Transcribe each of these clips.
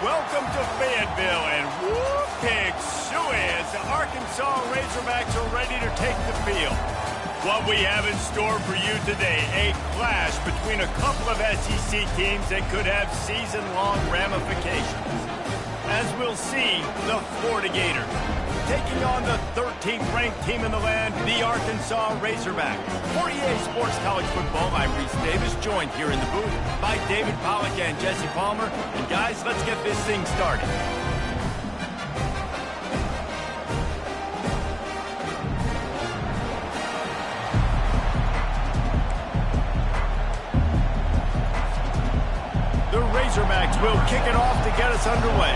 Welcome to Fayetteville, and whoop, pig suey as the Arkansas Razorbacks are ready to take the field. What we have in store for you today, a clash between a couple of SEC teams that could have season-long ramifications. As we'll see, the Florida Gators taking on the 13th ranked team in the land, the Arkansas Razorbacks. For EA Sports College Football, I'm Reese Davis, joined here in the booth by David Pollack and Jesse Palmer. And guys, let's get this thing started. The Razorbacks will kick it off to get us underway.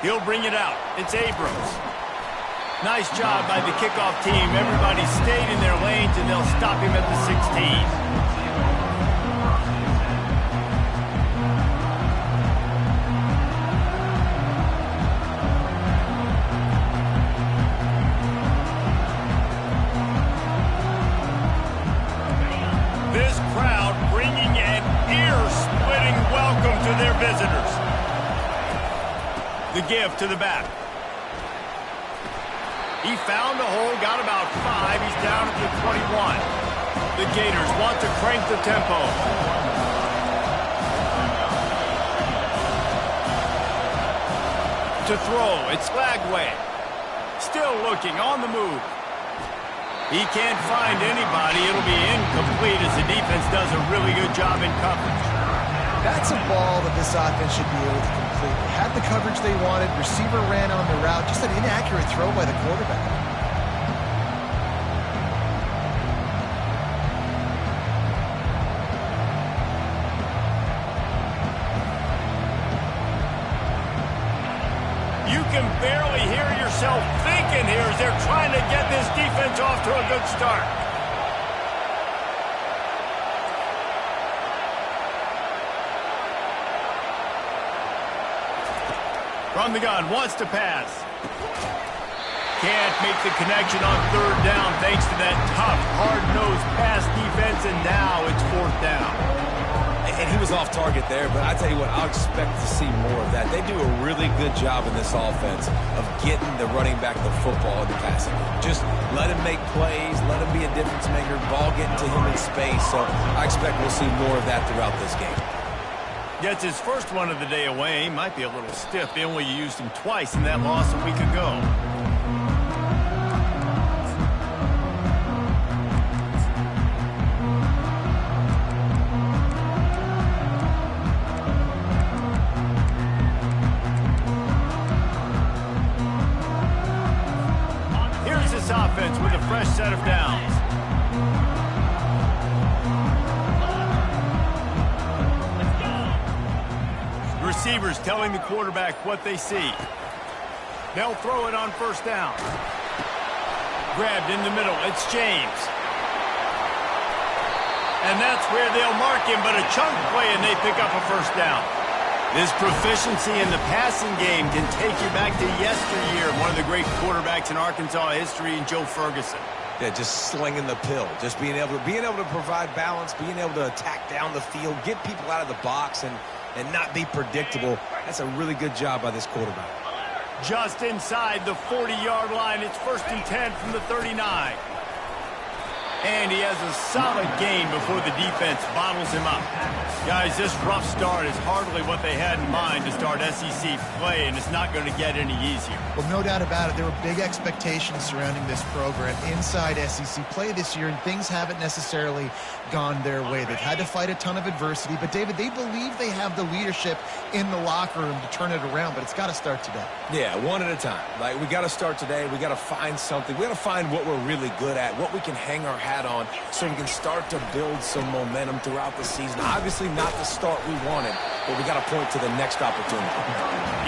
He'll bring it out. It's Abrams. Nice job by the kickoff team. Everybody stayed in their lanes, and they'll stop him at the 16. This crowd bringing an ear-splitting welcome to their visitors. The give to the back. He found a hole, got about 5. He's down at the 21. The Gators want to crank the tempo. To throw, it's Lagway. Still looking, on the move. He can't find anybody. It'll be incomplete as the defense does a really good job in coverage. That's a ball that this offense should be able to complete. They had the coverage they wanted. Receiver ran on the route. Just an inaccurate throw by the quarterback. You can barely hear yourself thinking here as they're trying to get this defense off to a good start. From the gun, wants to pass. Can't make the connection on third down thanks to that tough, hard-nosed pass defense, and now it's fourth down. And he was off target there, but I tell you what, I'll expect to see more of that. They do a really good job in this offense of getting the running back the football in the passing game. Just let him make plays, let him be a difference maker, ball getting to him in space. So I expect we'll see more of that throughout this game. Gets his first one of the day away. He might be a little stiff. They only used him twice in that loss a week ago. Here's this offense with a fresh set of downs. Receivers telling the quarterback what they see. They'll throw it on first down. Grabbed in the middle. It's James. And that's where they'll mark him, but a chunk play, and they pick up a first down. This proficiency in the passing game can take you back to yesteryear. One of the great quarterbacks in Arkansas history, and Joe Ferguson. Yeah, just slinging the pill, just being able to provide balance, being able to attack down the field, get people out of the box, and not be predictable. That's a really good job by this quarterback. Just inside the 40-yard line. It's 1st and 10 from the 39. And he has a solid gain before the defense bottles him up. Guys, this rough start is hardly what they had in mind to start SEC play, and it's not going to get any easier. Well, no doubt about it. There were big expectations surrounding this program inside SEC play this year, and things haven't necessarily gone their way. They've had to fight a ton of adversity, but, David, they believe they have the leadership in the locker room to turn it around, but it's got to start today. Yeah, one at a time. Like, we got to start today. We got to find something. We got to find what we're really good at, what we can hang our hat on, so we can start to build some momentum throughout the season. Obviously not the start we wanted, but we got to point to the next opportunity.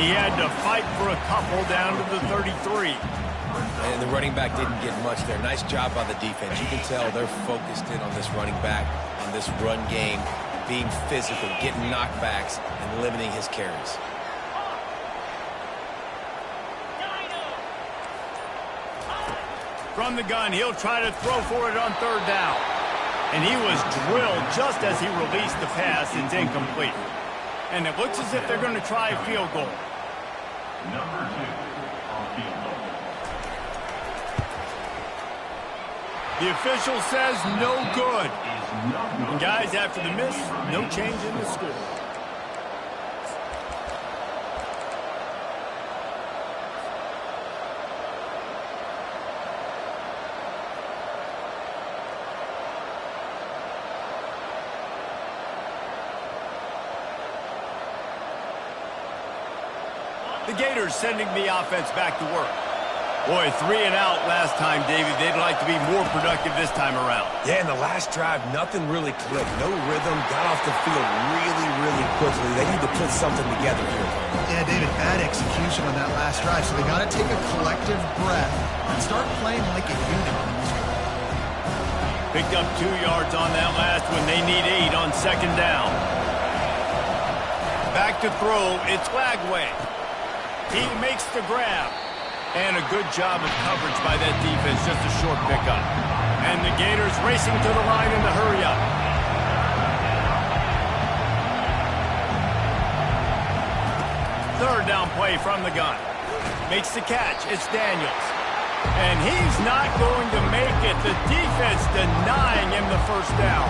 He had to fight for a couple down to the 33. And the running back didn't get much there. Nice job by the defense. You can tell they're focused in on this running back, on this run game, being physical, getting knockbacks, and limiting his carries. From the gun, he'll try to throw for it on third down. And he was drilled just as he released the pass. It's incomplete. And it looks as if they're going to try a field goal. Number 2 on field goal. The official says no good. And guys, after the miss, no change in the score. The Gators sending the offense back to work. Boy, 3 and out last time, David. They'd like to be more productive this time around. Yeah, in the last drive, nothing really clicked. No rhythm, got off the field really quickly. They need to put something together here. Yeah, David, bad execution on that last drive, so they got to take a collective breath and start playing like a unit on this drive. Picked up 2 yards on that last one. They need 8 on second down. Back to throw. It's Lagway. He makes the grab. And a good job of coverage by that defense. Just a short pickup. And the Gators racing to the line in the hurry up. Third down play from the gun. Makes the catch. It's Daniels. And he's not going to make it. The defense denying him the first down.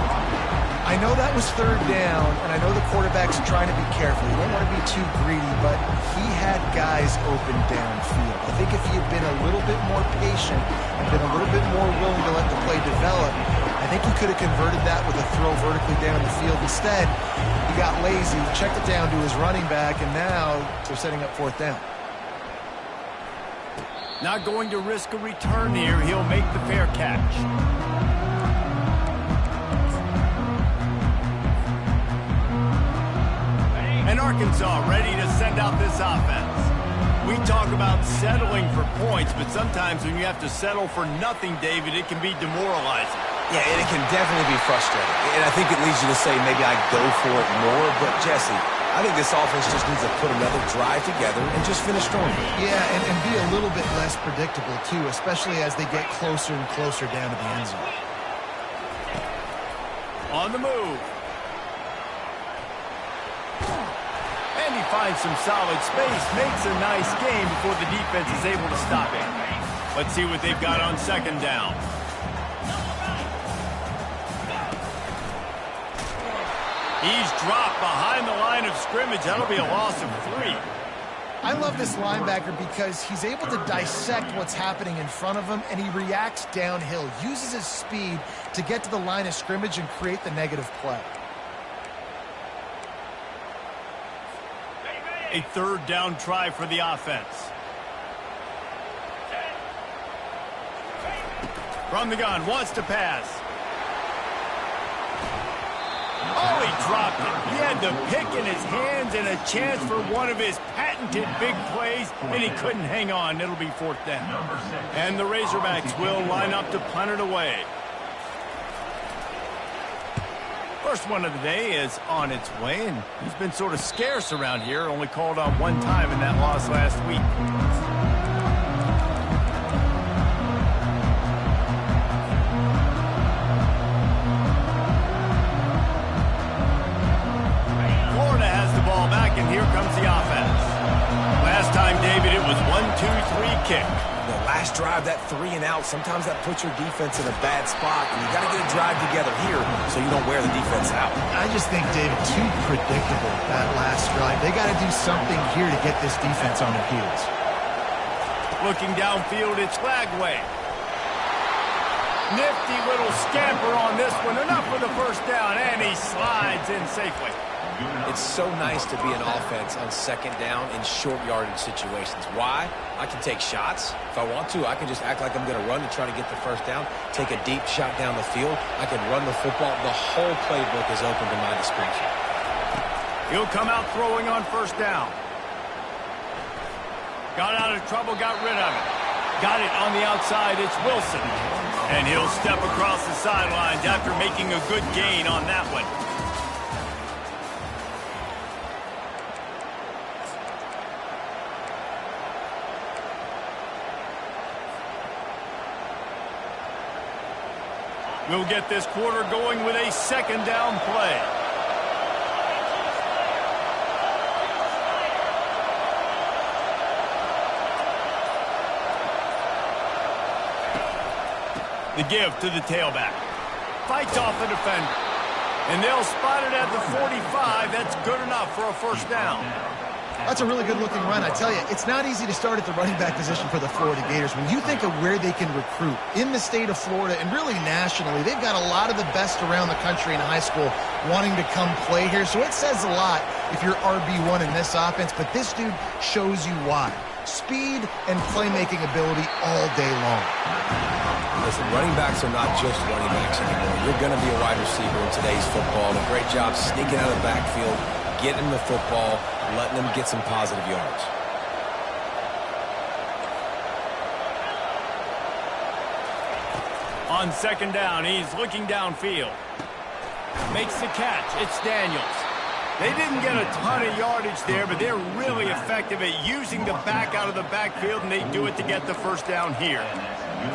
I know that was third down, and I know the quarterback's trying to be careful. You don't want to be too greedy, but he had guys open downfield. I think if he had been a little bit more patient and been a little bit more willing to let the play develop, I think he could have converted that with a throw vertically down the field. Instead, he got lazy, checked it down to his running back, and now they're setting up fourth down. Not going to risk a return here. He'll make the fair catch. And Arkansas ready to send out this offense. We talk about settling for points, but sometimes when you have to settle for nothing, David, it can be demoralizing. Yeah, and it can definitely be frustrating. And I think it leads you to say maybe I go for it more. But, Jesse, I think this offense just needs to put another drive together and just finish strong. Yeah, and be a little bit less predictable, too, especially as they get closer and closer down to the end zone. On the move. And he finds some solid space, makes a nice game before the defense is able to stop him. Let's see what they've got on second down. He's dropped behind the line of scrimmage. That'll be a loss of 3. I love this linebacker because he's able to dissect what's happening in front of him, and he reacts downhill, uses his speed to get to the line of scrimmage and create the negative play. A third down try for the offense. From the gun, wants to pass. Oh, he dropped it. He had the pick in his hands and a chance for one of his patented big plays, and he couldn't hang on. It'll be fourth down. And the Razorbacks will line up to punt it away. First one of the day is on its way, and he's been sort of scarce around here, only called on one time in that loss last week. Florida has the ball back, and here comes the offense. Last time, David, it was 1-2-3 kick. The last drive, that 3 and out, sometimes that puts your defense in a bad spot, and you got to get a drive together here so you don't wear the defense out. I just think, David, too predictable that last drive. They got to do something here to get this defense on their heels. Looking downfield, it's Lagway. Nifty little scamper on this one. Enough for the first down, and he slides in safely. It's so nice to be an offense on second down in short yardage situations. Why? I can take shots. If I want to, I can just act like I'm going to run to try to get the first down, take a deep shot down the field. I can run the football. The whole playbook is open to my disposal. He'll come out throwing on first down. Got out of trouble, got rid of it. Got it on the outside, it's Wilson. And he'll step across the sidelines after making a good gain on that one. We'll get this quarter going with a second down play. The give to the tailback. Fights off the defender. And they'll spot it at the 45. That's good enough for a first down. That's a really good-looking run. I tell you, it's not easy to start at the running back position for the Florida Gators. When you think of where they can recruit in the state of Florida and really nationally, they've got a lot of the best around the country in high school wanting to come play here. So it says a lot if you're RB1 in this offense, but this dude shows you why. Speed and playmaking ability all day long. Listen, running backs are not just running backs anymore. You're going to be a wide receiver in today's football, and a great job sneaking out of the backfield, getting the football, letting them get some positive yards. On second down, he's looking downfield. Makes the catch. It's Daniels. They didn't get a ton of yardage there, but they're really effective at using the back out of the backfield, and they do it to get the first down here.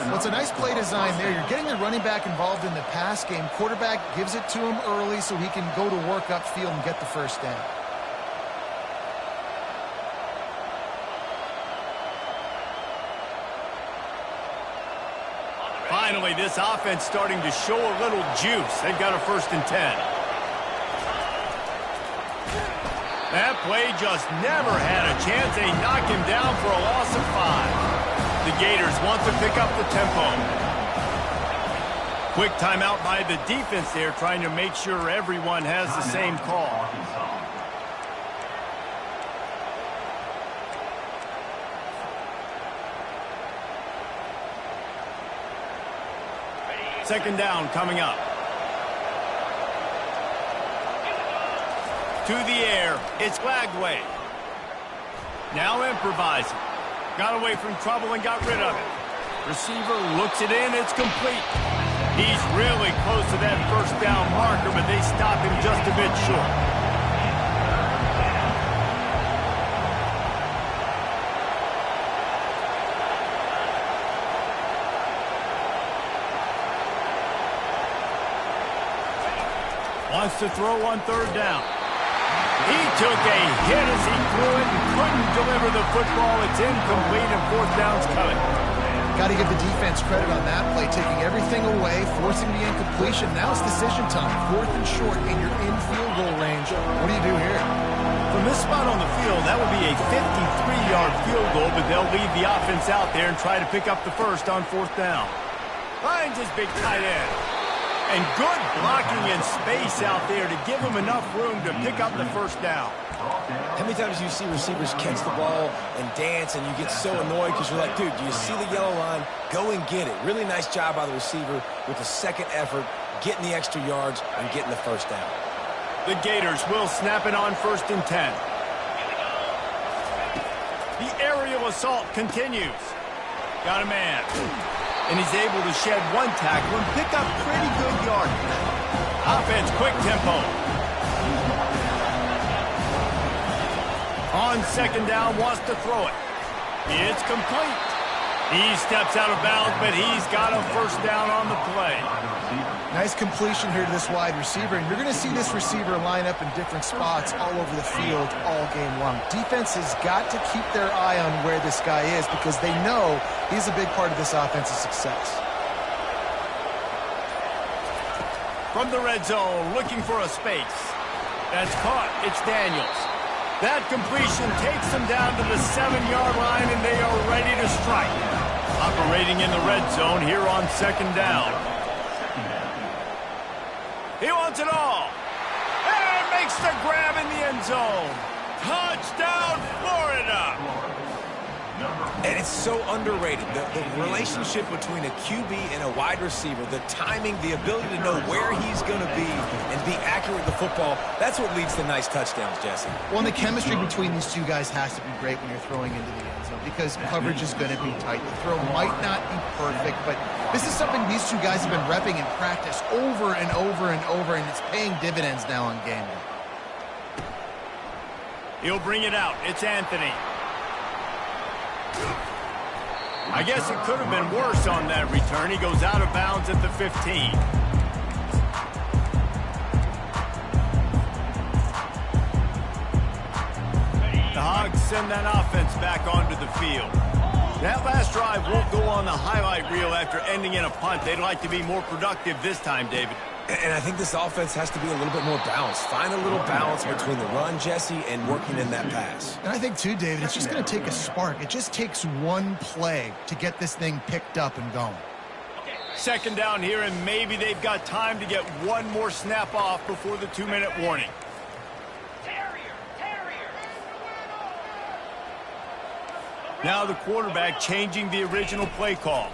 Well, it's a nice play design there. You're getting the running back involved in the pass game. Quarterback gives it to him early so he can go to work upfield and get the first down. Finally, this offense starting to show a little juice. They've got a 1st and 10. That play just never had a chance. They knock him down for a loss of 5. The Gators want to pick up the tempo. Quick timeout by the defense there, trying to make sure everyone has the same call. Second down coming up. To the air, it's Lagway. Now improvising. Got away from trouble and got rid of it. Receiver looks it in, it's complete. He's really close to that first down marker, but they stop him just a bit short. Wants to throw on third down. He took a hit as he threw it and couldn't deliver the football. It's incomplete and fourth down's coming. Got to give the defense credit on that play, taking everything away, forcing the incompletion. Now it's decision time. 4th and short, and you're in field goal range. What do you do here? From this spot on the field, that would be a 53-yard field goal, but they'll leave the offense out there and try to pick up the first on 4th down. Finds his big tight end. And good blocking and space out there to give him enough room to pick up the first down. How many times do you see receivers catch the ball and dance and you get so annoyed because you're like, dude, do you see the yellow line? Go and get it. Really nice job by the receiver with the second effort, getting the extra yards and getting the first down. The Gators will snap it on 1st and 10. The aerial assault continues. Got a man. And he's able to shed one tackle and pick up pretty good yardage. Offense, quick tempo. On second down, wants to throw it. It's complete. He steps out of bounds, but he's got a first down on the play. Nice completion here to this wide receiver, and you're going to see this receiver line up in different spots all over the field all game long. Defense has got to keep their eye on where this guy is because they know he's a big part of this offense's success. From the red zone, looking for a space. That's caught. It's Daniels. That completion takes them down to the 7-yard line, and they are ready to strike. Operating in the red zone here on second down. He wants it all. And makes the grab in the end zone. Touchdown, Florida. And it's so underrated. The relationship between a QB and a wide receiver, the timing, the ability to know where he's going to be and be accurate with the football, that's what leads to nice touchdowns, Jesse. Well, and the chemistry between these two guys has to be great when you're throwing into the end zone because coverage is going to be tight. The throw might not be perfect, but this is something these two guys have been repping in practice over and over and over, and it's paying dividends now on game day. He'll bring it out. It's Anthony. I guess it could have been worse on that return. He goes out of bounds at the 15. The Hogs send that offense back onto the field. That last drive won't go on the highlight reel after ending in a punt. They'd like to be more productive this time, David. And I think this offense has to be a little bit more balanced. Find a little balance between the run, Jesse, and working in that pass. And I think, too, David, it's just going to take a spark. It just takes one play to get this thing picked up and going. Second down here, and maybe they've got time to get one more snap off before the 2-minute warning. Now the quarterback changing the original play call.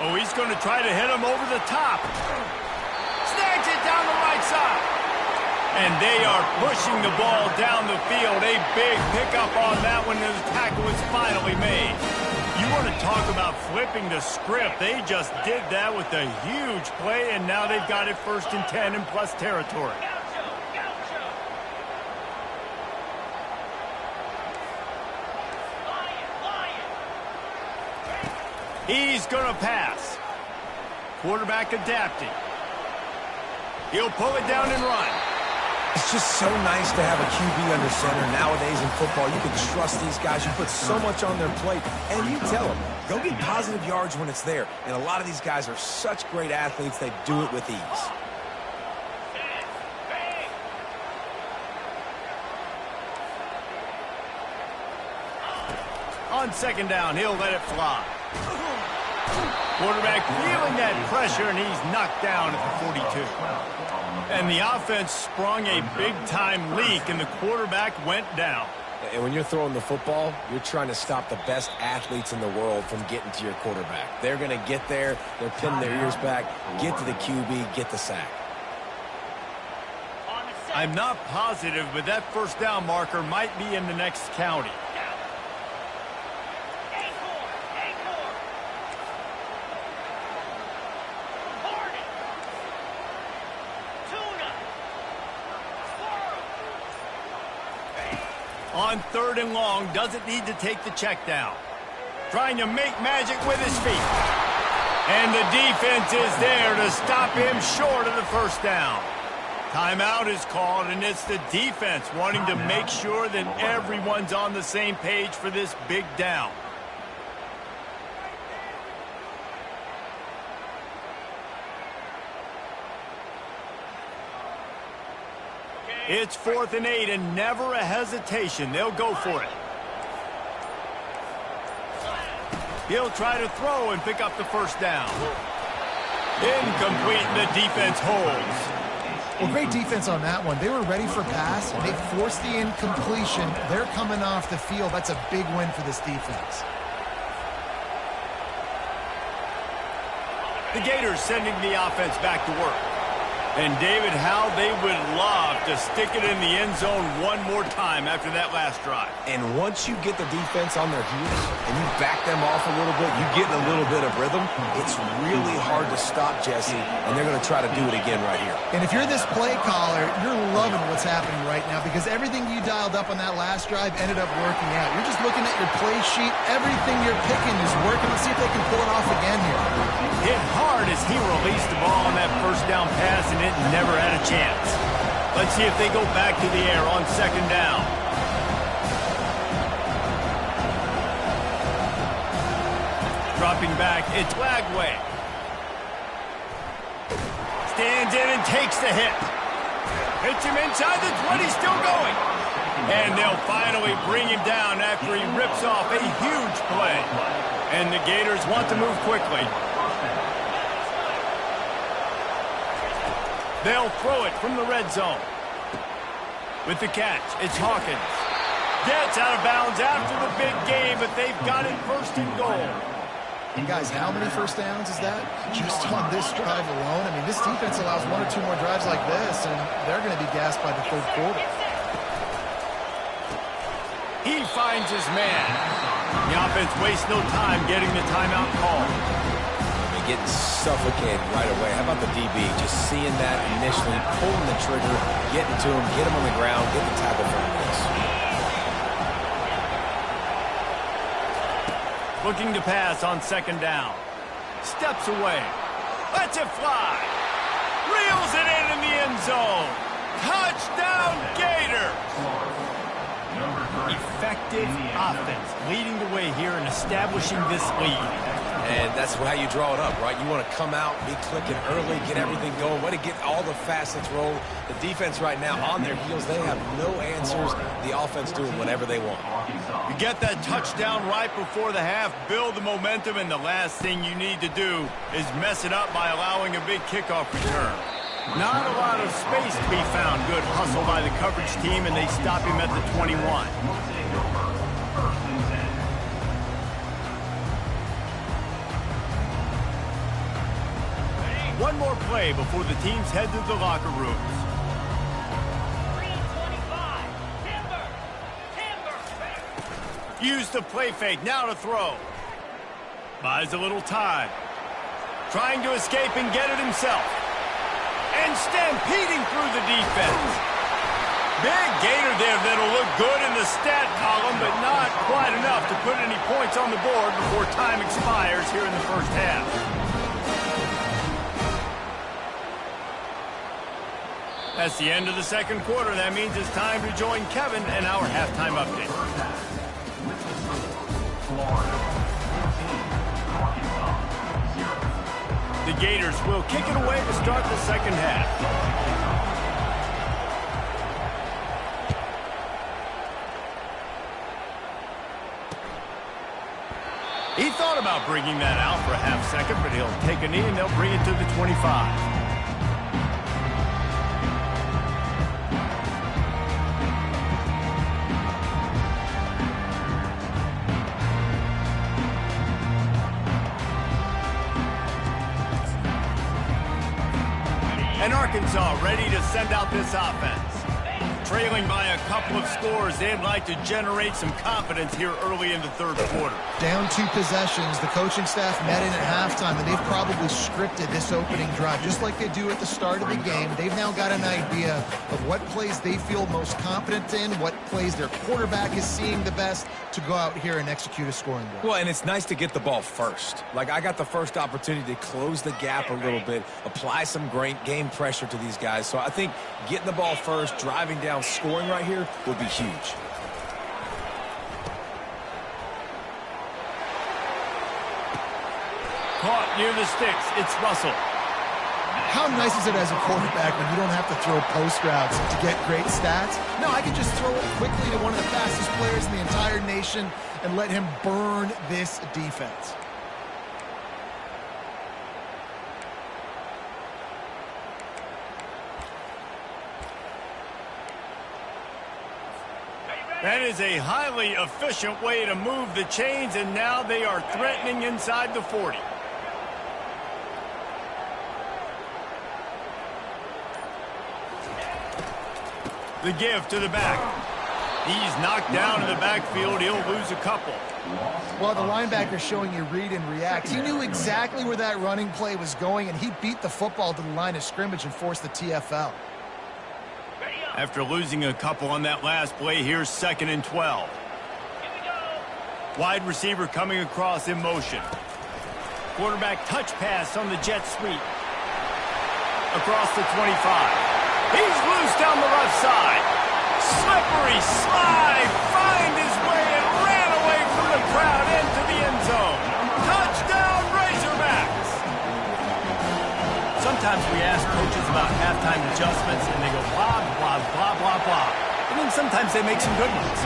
Oh, he's going to try to hit him over the top. Snags it down the right side. And they are pushing the ball down the field. A big pickup on that one, and the tackle is finally made. You want to talk about flipping the script. They just did that with a huge play, and now they've got it 1st and 10 in plus territory. He's going to pass. Quarterback adapting. He'll pull it down and run. It's just so nice to have a QB under center. Nowadays in football, you can trust these guys. You put so much on their plate, and you tell them, go get positive yards when it's there. And a lot of these guys are such great athletes, they do it with ease. On second down, he'll let it fly. Quarterback feeling that pressure, and he's knocked down at the 42. And the offense sprung a big-time leak, and the quarterback went down. And when you're throwing the football, you're trying to stop the best athletes in the world from getting to your quarterback. They're going to get there. They're pinning their ears back, get to the QB, get the sack. I'm not positive, but that first down marker might be in the next county. On 3rd and long, doesn't need to take the check down. Trying to make magic with his feet. And the defense is there to stop him short of the first down. Timeout is called, and it's the defense wanting to make sure that everyone's on the same page for this big down. It's 4th and 8, and never a hesitation. They'll go for it. He'll try to throw and pick up the first down. Incomplete, and the defense holds. Well, great defense on that one. They were ready for pass, and they forced the incompletion. They're coming off the field. That's a big win for this defense. The Gators sending the offense back to work. And, David, how they would love to stick it in the end zone one more time after that last drive. And once you get the defense on their heels and you back them off a little bit, you get in a little bit of rhythm, it's really hard to stop, Jesse, and they're going to try to do it again right here. And if you're this play caller, you're loving what's happening right now because everything you dialed up on that last drive ended up working out. You're just looking at your play sheet. Everything you're picking is working. Let's see if they can pull it off again here. Hit hard as he released the ball on that first down pass, and it never had a chance. Let's see if they go back to the air on second down. Dropping back, it's Lagway. Stands in and takes the hit. Hits him inside the 20, still going. And they'll finally bring him down after he rips off a huge play. And the Gators want to move quickly. They'll throw it from the red zone. With the catch, it's Hawkins. Gets out of bounds after the big game, but they've got it 1st and goal. And guys, how many first downs is that? Just on this drive alone. I mean, this defense allows 1 or 2 more drives like this, and they're going to be gassed by the 3rd quarter. He finds his man. The offense wastes no time getting the timeout call. Getting suffocated right away. How about the DB? Just seeing that initially, pulling the trigger, getting to him, get him on the ground, get the tackle for him. Looking to pass on second down. Steps away. Lets it fly. Reels it in the end zone. Touchdown, Gator. Effective offense, leading the way here and establishing this lead. And that's how you draw it up, right? You want to come out, be clicking early, get everything going, want to get all the facets rolled. The defense right now on their heels, they have no answers. The offense doing whatever they want. You get that touchdown right before the half, build the momentum, and the last thing you need to do is mess it up by allowing a big kickoff return. Not a lot of space to be found. Good hustle by the coverage team, and they stop him at the 21. One more play before the teams head to the locker rooms. 325, Use the play fake, now to throw. Buys a little time. Trying to escape and get it himself. And stampeding through the defense. Big gator there that'll look good in the stat column, but not quite enough to put any points on the board before time expires here in the first half. That's the end of the second quarter. That means it's time to join Kevin and our halftime update. The Gators will kick it away to start the second half. He thought about bringing that out for a half second, but he'll take a knee and they'll bring it to the 25. And Arkansas ready to send out this offense. Trailing by a couple of scores, they'd like to generate some confidence here early in the third quarter. Down 2 possessions, the coaching staff met in at halftime, and they've probably scripted this opening drive, just like they do at the start of the game. They've now got an idea of what plays they feel most confident in, what plays their quarterback is seeing the best to go out here and execute a scoring drive. Well, and it's nice to get the ball first. Like, I got the first opportunity to close the gap a little bit, apply some great game pressure to these guys. So I think getting the ball first, driving down, scoring right here will be huge. Caught near the sticks. It's Russell. How nice is it as a quarterback when you don't have to throw post routes to get great stats? No, I can just throw it quickly to one of the fastest players in the entire nation and let him burn this defense. That is a highly efficient way to move the chains, and now they are threatening inside the 40. The give to the back. He's knocked down in the backfield. He'll lose a couple. Well, the linebacker showing you read and react. He knew exactly where that running play was going, and he beat the football to the line of scrimmage and forced the TFL. After losing a couple on that last play, here's 2nd and 12. Wide receiver coming across in motion. Quarterback touch pass on the jet sweep. Across the 25. He's loose down the left side. Slippery slide. Find his way and ran away from the crowd into the end zone. Touchdown, Razorbacks. Sometimes we ask coaches about halftime adjustments, and they go blah, blah, blah, blah, blah. And then sometimes they make some good ones.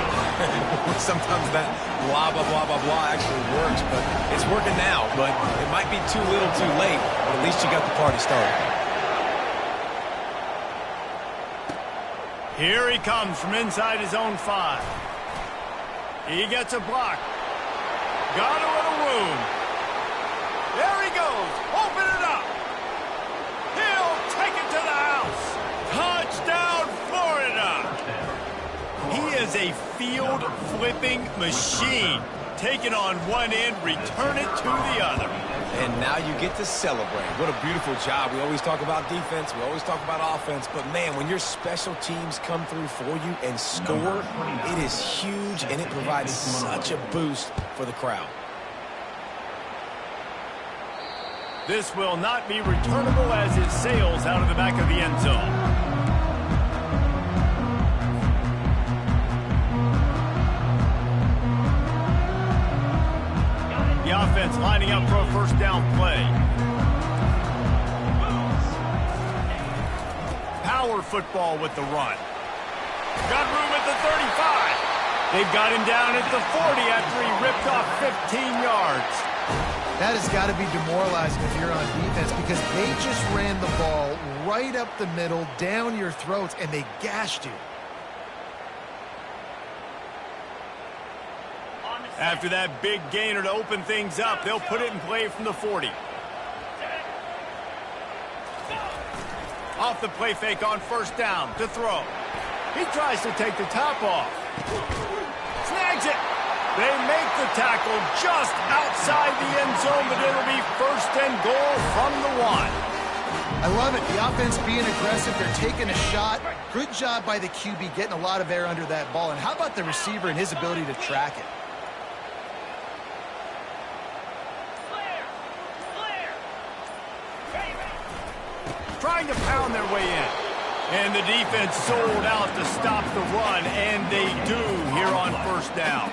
Sometimes that blah, blah, blah, blah, blah actually works, but it's working now. But it might be too little too late, but at least you got the party started. Here he comes from inside his own 5. He gets a block. Got a little room. There he goes. Open it up. He'll take it to the house. Touchdown, Florida. He is a field-flipping machine. Take it on one end, return it to the other. And now you get to celebrate. What a beautiful job. We always talk about defense. We always talk about offense. But, man, when your special teams come through for you and score, it is huge, and it provides such a boost for the crowd. This will not be returnable as it sails out of the back of the end zone. The offense lining up for a first down play. Power football with the run. Got room at the 35. They've got him down at the 40 after he ripped off 15 yards. That has got to be demoralizing if you're on defense because they just ran the ball right up the middle, down your throats, and they gashed you. After that big gainer to open things up, they'll put it in play from the 40. Off the play fake on first down to throw. He tries to take the top off. Snags it. They make the tackle just outside the end zone, but it'll be first and goal from the 1. I love it. The offense being aggressive. They're taking a shot. Good job by the QB getting a lot of air under that ball. And how about the receiver and his ability to track it? Trying to pound their way in. And the defense sold out to stop the run, and they do here on first down.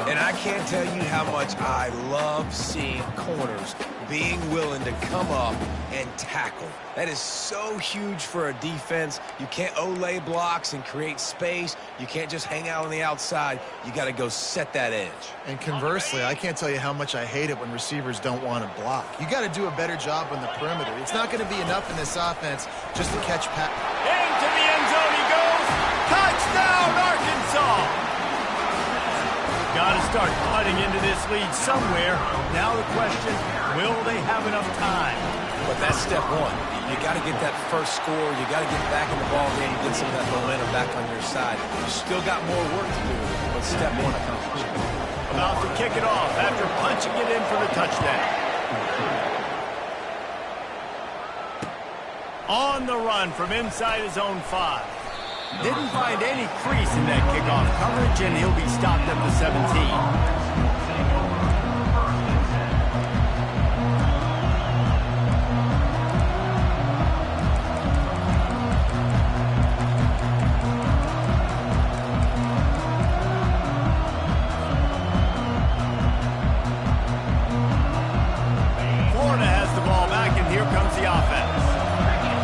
And I can't tell you how much I love seeing corners being willing to come up and tackle. That is so huge for a defense. You can't olay blocks and create space. You can't just hang out on the outside. You got to go set that edge. And conversely, I can't tell you how much I hate it when receivers don't want to block. You got to do a better job on the perimeter. It's not going to be enough in this offense just to catch pass. Into the end zone he goes. Touchdown, Arkansas! Got to start cutting into this lead somewhere. Now the question, will they have enough time? But that's step one. You got to get that first score. You got to get back in the ball game, get some of that momentum back on your side. You still got more work to do, but step one accomplished. About to kick it off after punching it in for the touchdown. On the run from inside his own 5. Didn't find any crease in that kickoff coverage, and he'll be stopped at the 17. Florida has the ball back, and here comes the offense.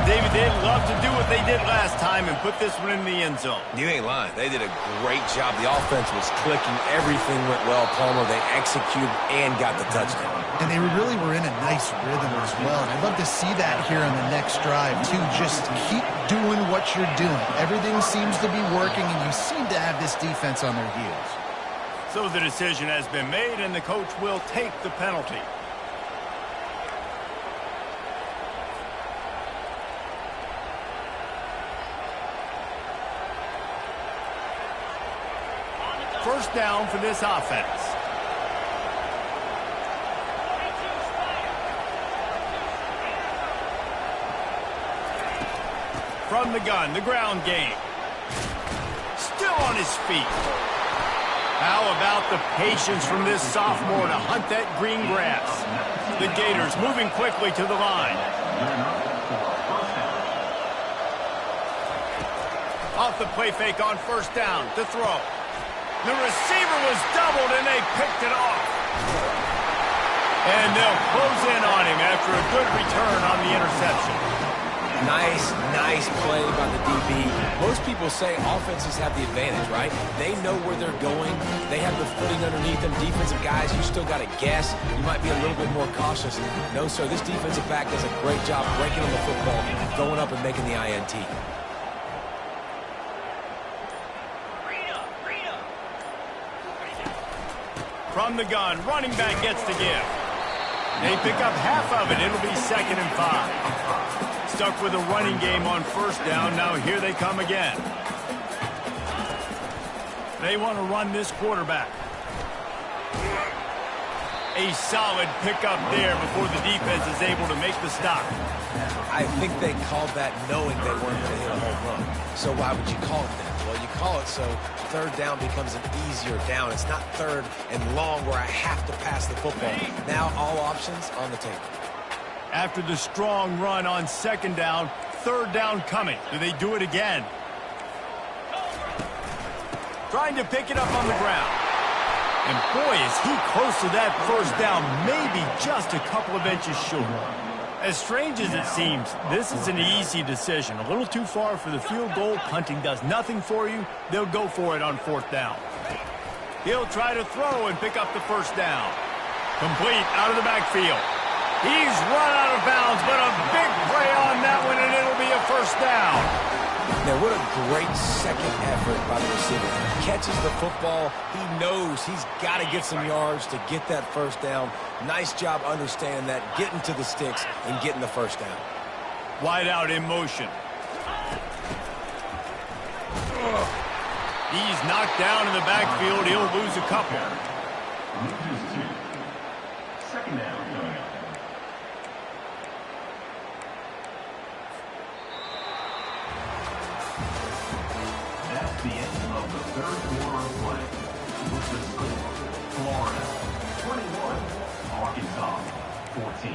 David, they'd love to do what they did last time and put this one in the end zone. You ain't lying. They did a great job. The offense was clicking. Everything went well, Palmer. They executed and got the touchdown. And they really were in a nice rhythm as well. And I'd love to see that here on the next drive, too. Just keep doing what you're doing. Everything seems to be working, and you seem to have this defense on their heels. So the decision has been made, and the coach will take the penalty. First down for this offense. From the gun, the ground game. Still on his feet. How about the patience from this sophomore to hunt that green grass? The Gators moving quickly to the line. Off the play fake on first down to throw. The receiver was doubled, and they picked it off. And they'll close in on him after a good return on the interception. Nice play by the DB. Most people say offenses have the advantage, right? They know where they're going. They have the footing underneath them. Defensive guys, you still got to guess. You might be a little bit more cautious. No, sir, this defensive back does a great job breaking on the football, going up and making the INT. From the gun, running back gets the give. They pick up half of it. It'll be 2nd and 5. Stuck with a running game on first down. Now here they come again. They want to run this quarterback. A solid pickup there before the defense is able to make the stop. I think they called that knowing they weren't going to hit a home run. So why would you call it that? Well, you call it so third down becomes an easier down. It's not third and long where I have to pass the football. Now all options on the table. After the strong run on second down, third down coming. Do they do it again? Trying to pick it up on the ground. And boy, is he close to that first down, maybe just a couple of inches short. As strange as it seems, this is an easy decision. A little too far for the field goal. Punting does nothing for you. They'll go for it on fourth down. He'll try to throw and pick up the first down. Complete out of the backfield. He's run out of bounds, but a big play on that one, and it'll be a first down. Now, what a great second effort by the receiver. He catches the football. He knows he's got to get some yards to get that first down. Nice job understanding that, getting to the sticks and getting the first down. Wide out in motion. He's knocked down in the backfield. He'll lose a couple. Loses 2. Second down coming up. That's the end of the third quarter of play. With the score, Florida 21, Arkansas 14.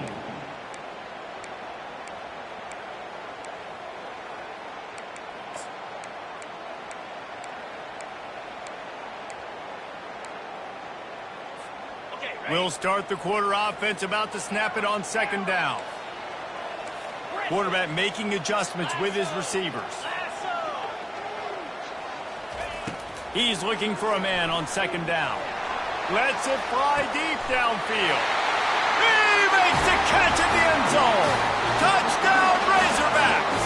We'll start the quarter offense, about to snap it on second down. Quarterback making adjustments with his receivers. He's looking for a man on second down. Lets it fly deep downfield. He makes the catch in the end zone. Touchdown, Razorbacks!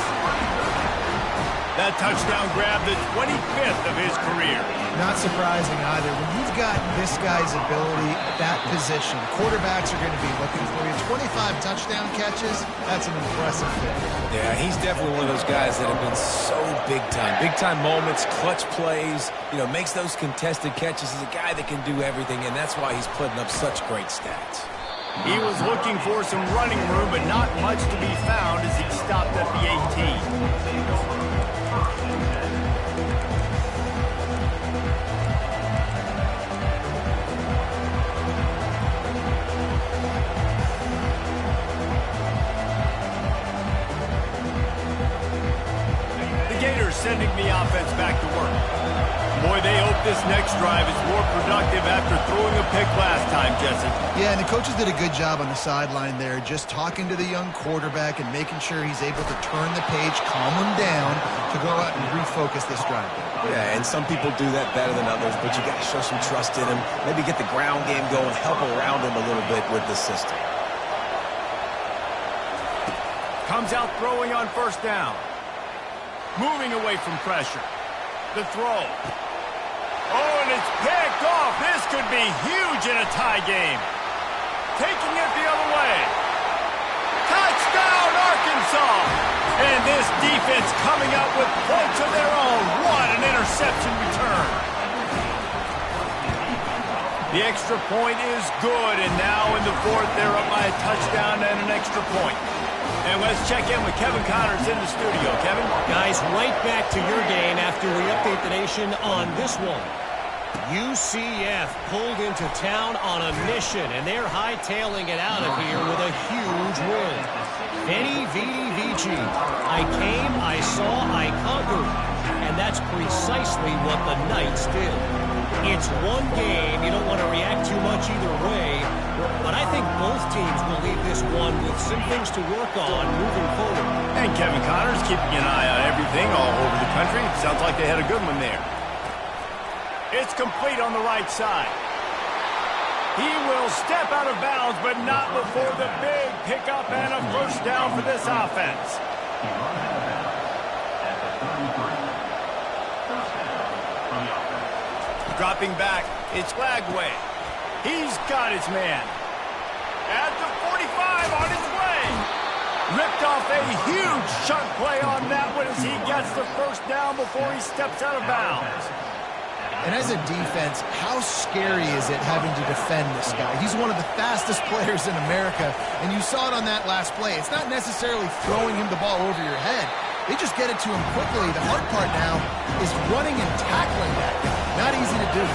That touchdown grabbed the 25th of his career. Not surprising either. When you've got this guy's ability at that position, quarterbacks are going to be looking for you. 25 touchdown catches, that's an impressive fit. Yeah, he's definitely one of those guys that have been so big time. Big time moments, clutch plays, makes those contested catches. He's a guy that can do everything, and that's why he's putting up such great stats. He was looking for some running room, but not much to be found as he stopped at the 18. Sending the offense back to work. Boy, they hope this next drive is more productive after throwing a pick last time, Jesse. Yeah, and the coaches did a good job on the sideline there, just talking to the young quarterback and making sure he's able to turn the page, calm him down, to go out and refocus this drive. Yeah, and some people do that better than others, but you got to show some trust in him, maybe get the ground game going, help around him a little bit with the system. Comes out throwing on first down. Moving away from pressure. The throw. Oh, and it's picked off. This could be huge in a tie game. Taking it the other way. Touchdown, Arkansas! And this defense coming up with points of their own. What an interception return. The extra point is good, and now in the fourth, they're up by a touchdown and an extra point. And let's check in with Kevin Connors in the studio. Kevin? Guys, right back to your game after we update the nation on this one. UCF pulled into town on a mission, and they're hightailing it out of here with a huge win. Veni, Vidi, Vici. I came, I saw, I conquered. And that's precisely what the Knights did. It's one game. You don't want to react too much either way. But I think both teams will leave this one with some things to work on moving forward. And Kevin Connors keeping an eye on everything all over the country. Sounds like they had a good one there. It's complete on the right side. He will step out of bounds, but not before the big pickup and a first down for this offense. He runs out of bounds at the 33. First down from the offense. Dropping back, it's Lagway. He's got his man. At the 45 on his way. Ripped off a huge chunk play on that one as he gets the first down before he steps out of bounds. And as a defense, how scary is it having to defend this guy? He's one of the fastest players in America, and you saw it on that last play. It's not necessarily throwing him the ball over your head. They just get it to him quickly. The hard part now is running and tackling that guy. Not easy to do.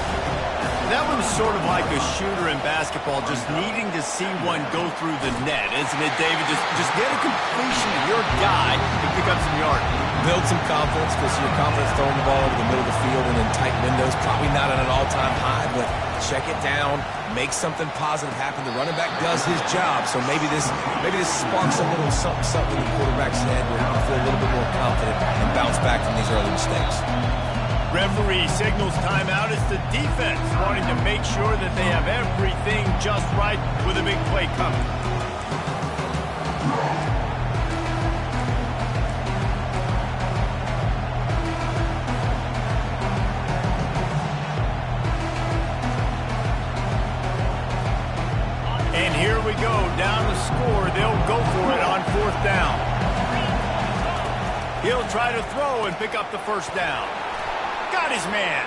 That one's sort of like a shooter in basketball, just needing to see one go through the net, isn't it, David? Just get a completion to your guy and pick up some yardage. Build some confidence, because your confidence throwing the ball over the middle of the field and in tight windows, probably not at an all-time high, but check it down, make something positive happen. The running back does his job, so maybe this sparks a little something in the quarterback's head where he can feel a little bit more confident and bounce back from these early mistakes. Referee signals timeout. It's the defense wanting to make sure that they have everything just right with a big play coming. And here we go, down to score. They'll go for it on 4th down. He'll try to throw and pick up the first down. Got his man.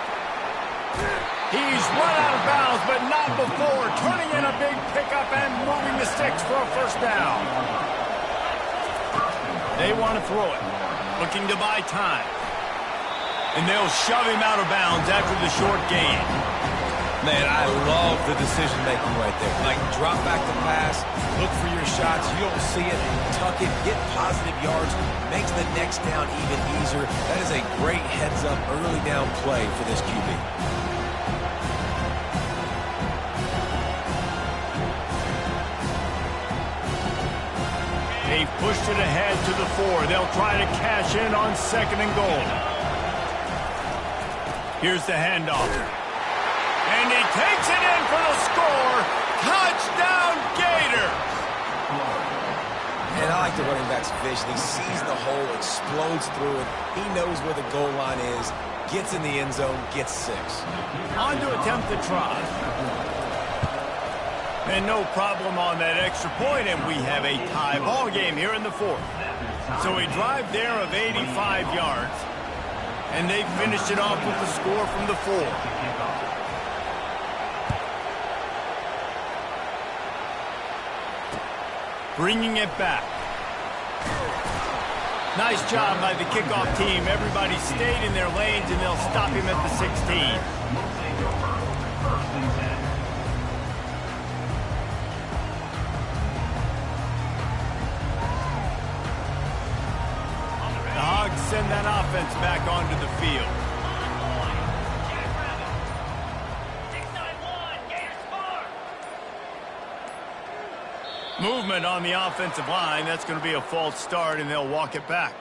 He's run out of bounds, but not before. Turning in a big pickup and moving the sticks for a first down. They want to throw it, looking to buy time. And they'll shove him out of bounds after the short gain. Man, I love the decision-making right there. Like, drop back the pass, look for your shots. You don't see it, tuck it, get positive yards, makes the next down even easier. That is a great heads-up early down play for this QB. They've pushed it ahead to the 4. They'll try to cash in on 2nd and goal. Here's the handoff. And he takes it in for the score. Touchdown, Gators! And I like the running back's vision. He sees the hole, explodes through it. He knows where the goal line is, gets in the end zone, gets 6. On to attempt the try. And no problem on that extra point, and we have a tie ball game here in the 4th. So a drive there of 85 yards, and they finished it off with the score from the 4. Bringing it back. Nice job by the kickoff team. Everybody stayed in their lanes, and they'll stop him at the 16. The Hogs send that offense back onto the field. Movement on the offensive line. That's going to be a false start, and they'll walk it back.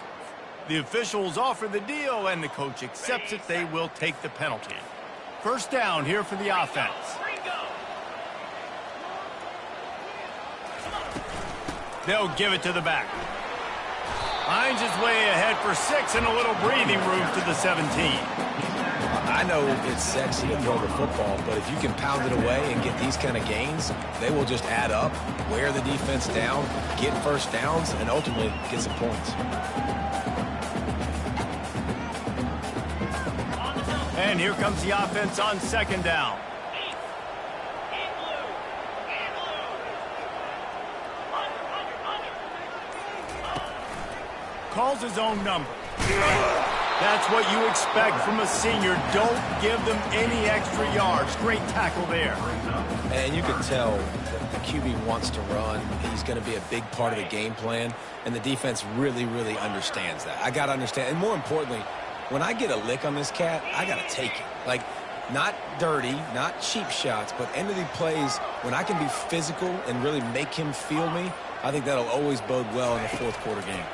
The officials offer the deal, and the coach accepts it. They will take the penalty. First down here for the offense. They'll give it to the back. Finds his way ahead for 6 and a little breathing room to the 17. I know it's sexy to throw the football, but if you can pound it away and get these kind of gains, they will just add up, wear the defense down, get first downs, and ultimately get some points. And here comes the offense on 2nd down. Calls his own number. That's what you expect from a senior. Don't give them any extra yards. Great tackle there. And you can tell the QB wants to run. He's going to be a big part of the game plan, and the defense really, really understands that. I got to understand. And more importantly, when I get a lick on this cat, I got to take it. Like, not dirty, not cheap shots, but end of the plays, when I can be physical and really make him feel me, I think that'll always bode well in a 4th quarter game.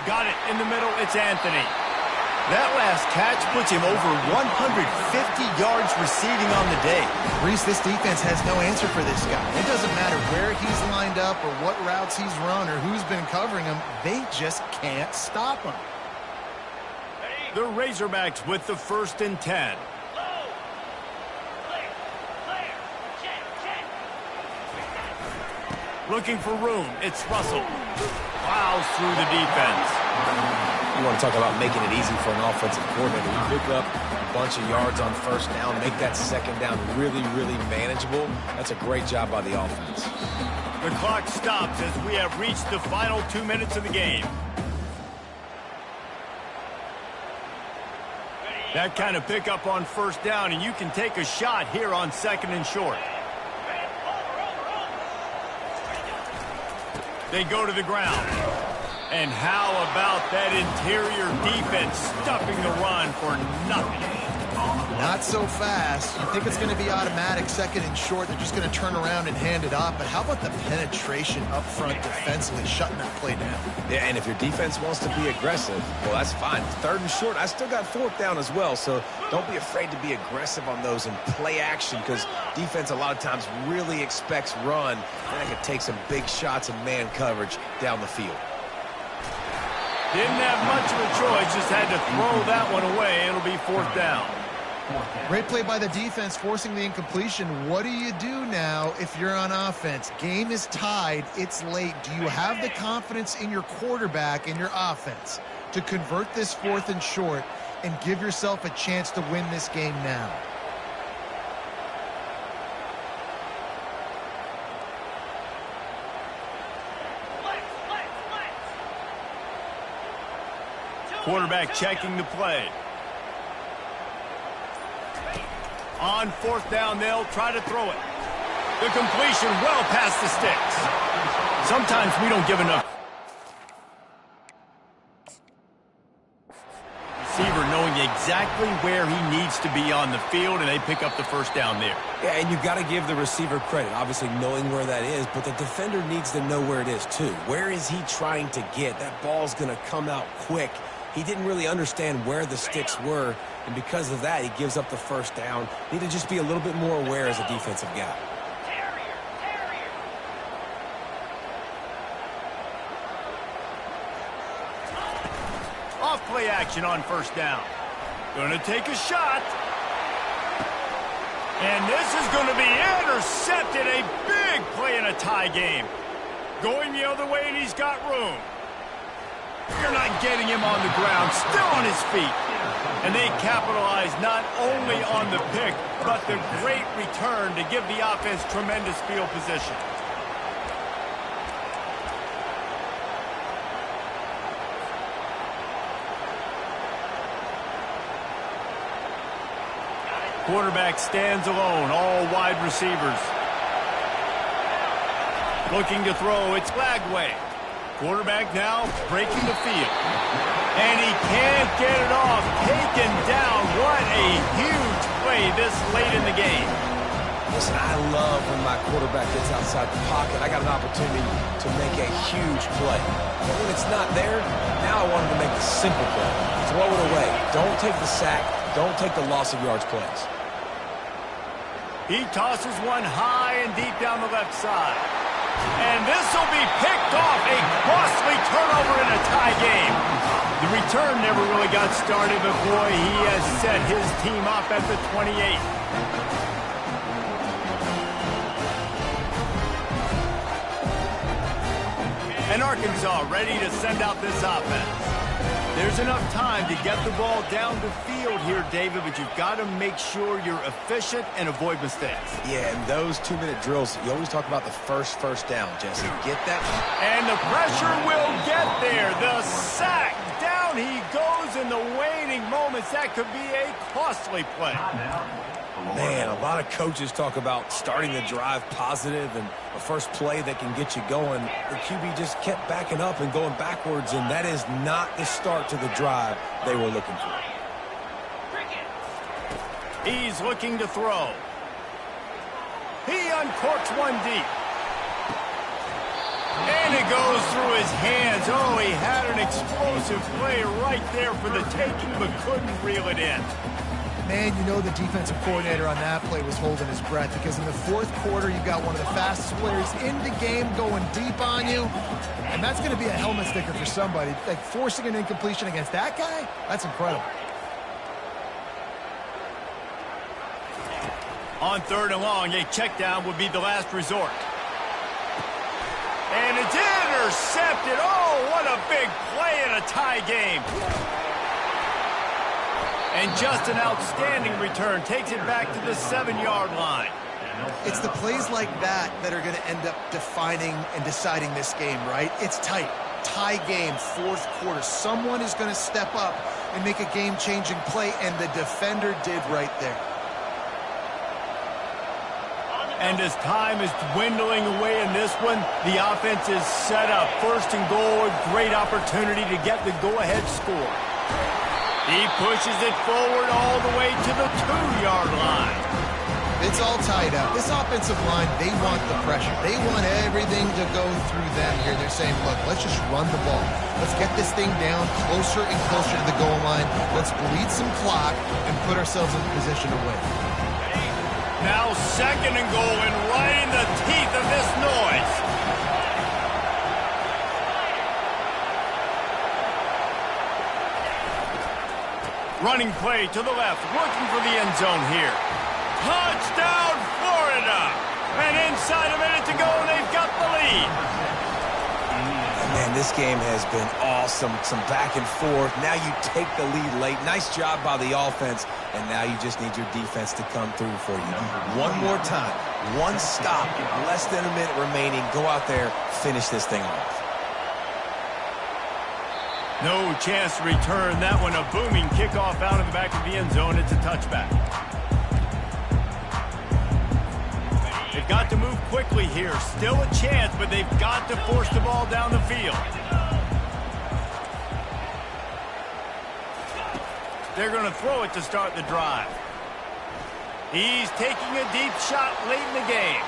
Got it in the middle. It's Anthony. That last catch puts him over 150 yards receiving on the day. Reese, this defense has no answer for this guy. It doesn't matter where he's lined up or what routes he's run or who's been covering him. They just can't stop him. The Razorbacks with the 1st and 10. Looking for room. It's Russell. Plows through the defense. You want to talk about making it easy for an offensive coordinator. You pick up a bunch of yards on 1st down, make that 2nd down really, really manageable. That's a great job by the offense. The clock stops as we have reached the final 2 minutes of the game. That kind of pickup on first down, and you can take a shot here on 2nd and short. They go to the ground. And how about that interior defense stuffing the run for nothing? Not so fast. You think it's going to be automatic, 2nd and short. They're just going to turn around and hand it off. But how about the penetration up front defensively, shutting that play down? Yeah, and if your defense wants to be aggressive, well, that's fine. 3rd and short, I still got 4th down as well. So don't be afraid to be aggressive on those and play action, because defense a lot of times really expects run. And they can take some big shots in man coverage down the field. Didn't have much of a choice, just had to throw that one away. It'll be 4th down. Great play by the defense, forcing the incompletion. What do you do now if you're on offense? Game is tied. It's late. Do you have the confidence in your quarterback and your offense to convert this 4th and short and give yourself a chance to win this game now? Quarterback checking the play. On 4th down, they'll try to throw it. The completion well past the sticks. Sometimes we don't give enough. Receiver knowing exactly where he needs to be on the field, and they pick up the 1st down there. Yeah, and you've got to give the receiver credit, obviously knowing where that is, but the defender needs to know where it is too. Where is he trying to get? That ball's going to come out quick. He didn't really understand where the sticks were, and because of that, he gives up the 1st down. Need to just be a little bit more aware as a defensive guy. Off play action on 1st down. Gonna take a shot. And this is going to be intercepted. A big play in a tie game. Going the other way, and he's got room. You're not getting him on the ground, still on his feet. And they capitalize not only on the pick, but the great return to give the offense tremendous field position. Quarterback stands alone, all wide receivers. Looking to throw, it's Lagway. Quarterback now breaking the field. And he can't get it off. Taken down. What a huge play this late in the game. Listen, I love when my quarterback gets outside the pocket. I got an opportunity to make a huge play. But when it's not there, now I want him to make the simple play. Throw it away. Don't take the sack. Don't take the loss of yards plays. He tosses one high and deep down the left side. And this will be picked off. A costly turnover in a tie game. The return never really got started, but boy, he has set his team up at the 28. And Arkansas ready to send out this offense. There's enough time to get the ball down the field here, David, but you've got to make sure you're efficient and avoid mistakes. Yeah, and those 2-minute drills, you always talk about the first down, Jesse. Get that? And the pressure will get there. The sack. Down he goes in the waning moments. That could be a costly play. Man, a lot of coaches talk about starting the drive positive and a first play that can get you going. The QB just kept backing up and going backwards, and that is not the start to the drive they were looking for. He's looking to throw. He uncorks one deep. And it goes through his hands. Oh, he had an explosive play right there for the taking, but couldn't reel it in. Man, you know the defensive coordinator on that play was holding his breath, because in the fourth quarter, you've got one of the fastest players in the game going deep on you, and that's going to be a helmet sticker for somebody. Like, forcing an incompletion against that guy, that's incredible. On 3rd and long, a check down would be the last resort. And it's intercepted. Oh, what a big play in a tie game. And just an outstanding return. Takes it back to the 7-yard line. It's the plays like that that are going to end up defining and deciding this game, right? It's tight. tie game, fourth quarter. Someone is going to step up and make a game-changing play, and the defender did right there. And as time is dwindling away in this one, the offense is set up. First and goal, a great opportunity to get the go-ahead score. He pushes it forward all the way to the 2-yard line. It's all tied up. This offensive line, they want the pressure. They want everything to go through them here. They're saying, look, let's just run the ball. Let's get this thing down closer and closer to the goal line. Let's bleed some clock and put ourselves in position to win. Now second and goal, and right in the teeth of this noise. Running play to the left, looking for the end zone here. Touchdown, Florida! And inside a minute to go, and they've got the lead. Man, this game has been awesome. Some back and forth. Now you take the lead late. Nice job by the offense. And now you just need your defense to come through for you. One more time. One stop. Less than a minute remaining. Go out there. Finish this thing off. No chance to return that one. A booming kickoff out of the back of the end zone. It's a touchback. They've got to move quickly here. Still a chance, but they've got to force the ball down the field. They're going to throw it to start the drive. He's taking a deep shot late in the game.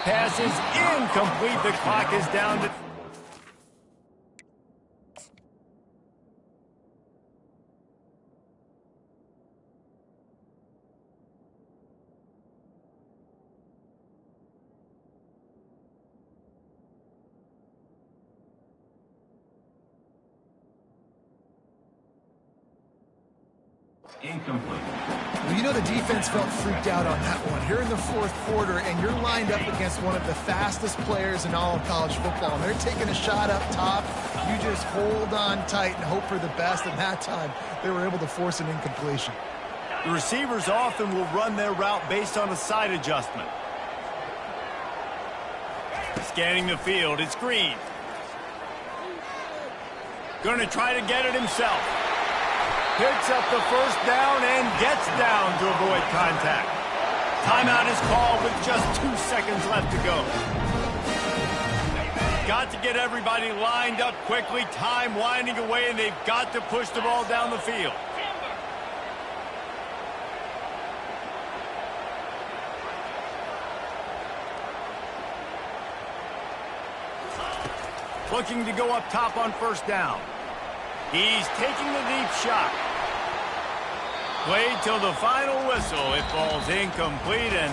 Pass is incomplete. The clock is down to... Incomplete. Well, you know the defense felt freaked out on that one. Here in the fourth quarter, and you're lined up against one of the fastest players in all of college football, and they're taking a shot up top. You just hold on tight and hope for the best, and that time they were able to force an incompletion. The receivers often will run their route based on a side adjustment. Scanning the field, it's Green. Going to try to get it himself. Picks up the first down and gets down to avoid contact. Timeout is called with just 2 seconds left to go. Got to get everybody lined up quickly. Time winding away, and they've got to push the ball down the field. Looking to go up top on first down. He's taking the deep shot. Played till the final whistle. It falls incomplete, and